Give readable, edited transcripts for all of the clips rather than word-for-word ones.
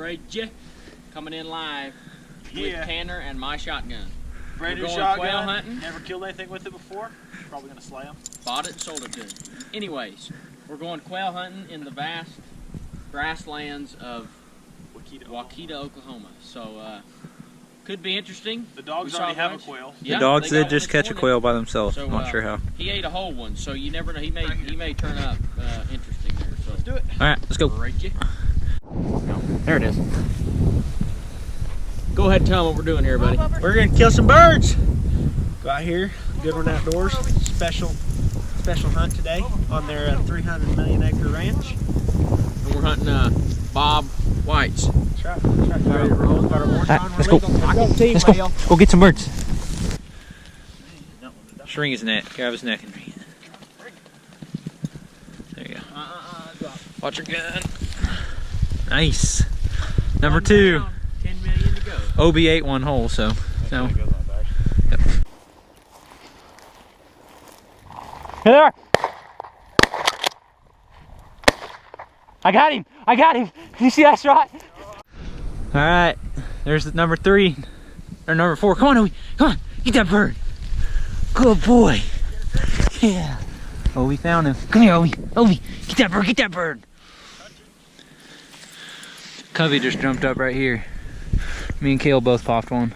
Bridge, coming in live with Tanner and my shotgun. Brand new shotgun. Quail hunting. Never killed anything with it before. Probably gonna slay them. Bought it, sold it to him. Anyways, we're going quail hunting in the vast grasslands of Waukita, Oklahoma. So could be interesting. The dogs already have a quail. Yeah, the dogs did just catch a quail by themselves. So, I'm not sure how. He ate a whole one, so you never know. He may turn up interesting there. So let's do it. All right, let's go. There it is. Go ahead and tell them what we're doing here, buddy. We're gonna kill some birds. Go out here, Good One Outdoors, special hunt today on their 300 million acre ranch. And we're hunting Bob Whites. That's right. That's right. Let's go. Let's go. Go get some birds. String his neck. Grab his neck and bring it. There you go. Watch your gun. Nice. Number 2. 10 million to go. OB ate one hole, so. No. Yep. Hey there! I got him! I got him! You see that shot? Alright, there's number 3. Or number 4. Come on, Obi! Come on! Get that bird! Good boy! Yeah! Oh, we found him. Come here, Obi! Obi! Get that bird! Get that bird! Covey just jumped up right here. Me and Quail both popped one.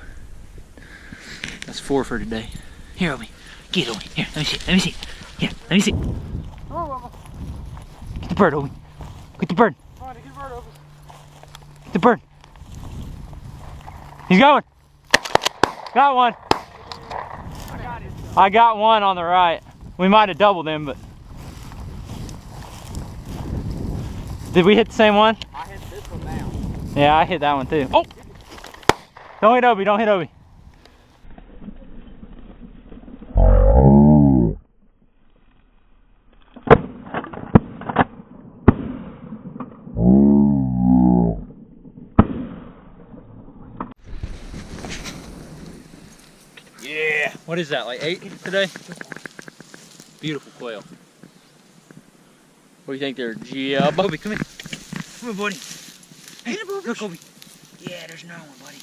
That's 4 for today. Here, Obi. Get it, Obi. Here, let me see. Let me see. Here, let me see. Get the bird, Obi. Get the bird. Get the bird. He's going. Got one. I got one on the right. We might have doubled him, but. Did we hit the same one? I hit this one down. Yeah, I hit that one too. Oh! Don't hit Obi, don't hit Obi. Yeah, what is that, like 8 today? Beautiful quail. What do you think there, Gia? Bobby, come here. Come here, buddy. Hey, look, Obi. Yeah, there's no one, buddy.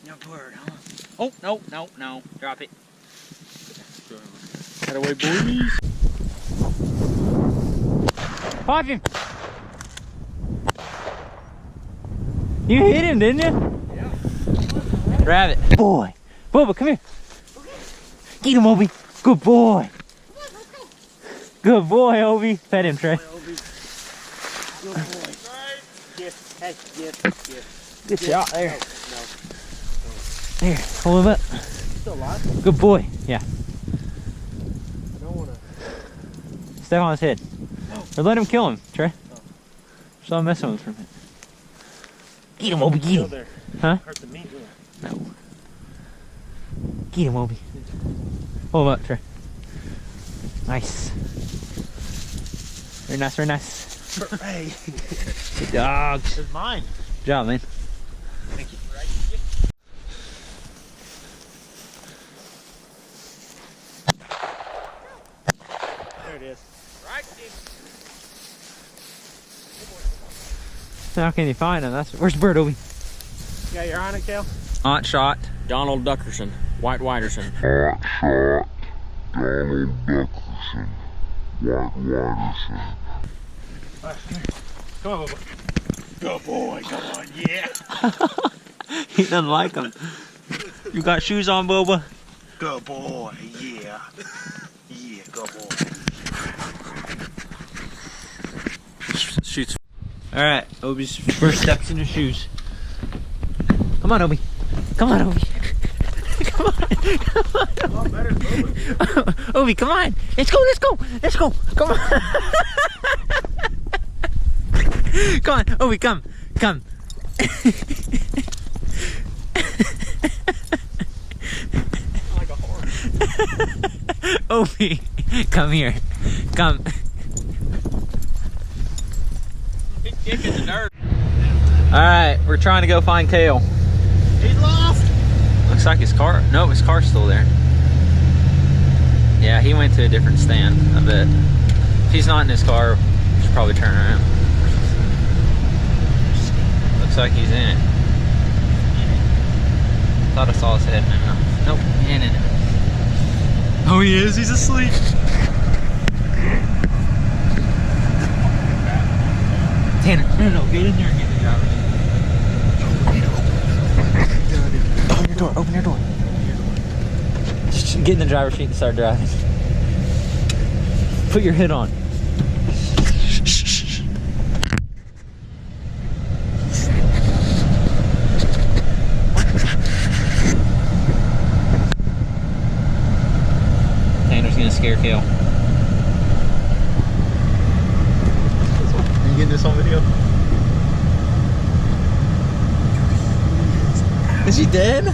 No bird, huh? Oh, no, no, no. Drop it. Got away, boys. Pop him. You hit him, didn't you? Yeah. Grab it. Boy. Bubba, come here. Get him, Obi. Good boy. Good boy, Obi. Pet him, Trey. Good boy. Hey, Good shot there. There, hold him up. Still alive? Good boy. Yeah. I don't want to. Step on his head. Or let him kill him, Trey. So I'm messing with him for a minute. Get him, Obi, get him. Huh? Hurt the meat, no. Get him, Obi. Hold him up, Trey. Nice. Very nice, very nice. Hey. Good dog. This is mine. Good job, man. Thank you. There it is. Right. How can you find him? Where's the bird, Obi? You got your eye on it, Quail? Aunt shot. Donald Duckerson. White Whiterson. Hot shot, Donald Duckerson, White Whiterson. Come on, Bubba. Good boy, come on, yeah. He doesn't like them. You got shoes on, Boba? Good boy, yeah. Yeah, good boy. Shoots. Alright, Obi's first steps into shoes. Come on, Obi. Come on, Obi. Come on. Come on. Obi, come on. Let's go, let's go. Let's go. Come on. Come on, Obi, come. Come. Like a horse. Obi, come here. Come. Big dick is a nerd. Alright, we're trying to go find Quail. He's lost. Looks like his car. No, his car's still there. Yeah, he went to a different stand, I bet. If he's not in his car, we should probably turn around. Looks like he's in it. Thought I saw his head. No. Nope, he ain't in it. Oh, he is. He's asleep. Tanner, no, get in there and get the driver. Open your door. Open your door. Just get in the driver's seat and start driving. Put your hood on. Tanner's gonna scare Quail. Are you getting this on video? Is he dead?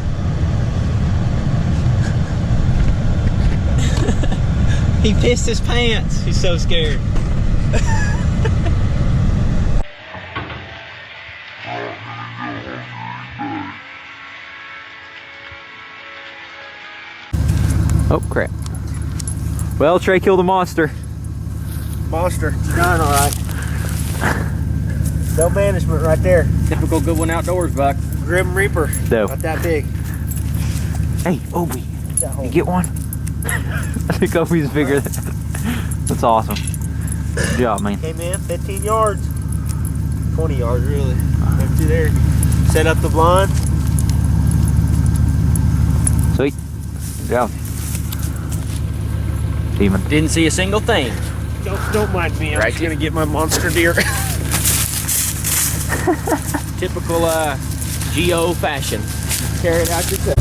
He pissed his pants. He's so scared. Oh crap. Well, Trey killed a monster. Monster. Done all right. No management right there. Typical Goodwin Outdoors, Buck. Grim Reaper. No. Not that big. Hey, Obi, you get one? I think Obi's bigger than that's awesome. Good job, man. Came in 15 yards. 20 yards, really. Right through there. Set up the blind. Sweet. Good job. Demon. Didn't see a single thing. Don't mind me. I'm Right. just gonna get my monster deer. Typical Geo fashion. Carry it out yourself.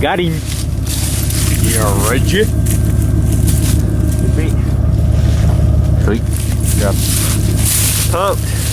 Got him. Yeah, Reggie. Good beat. Sweet. Good job. Pumped.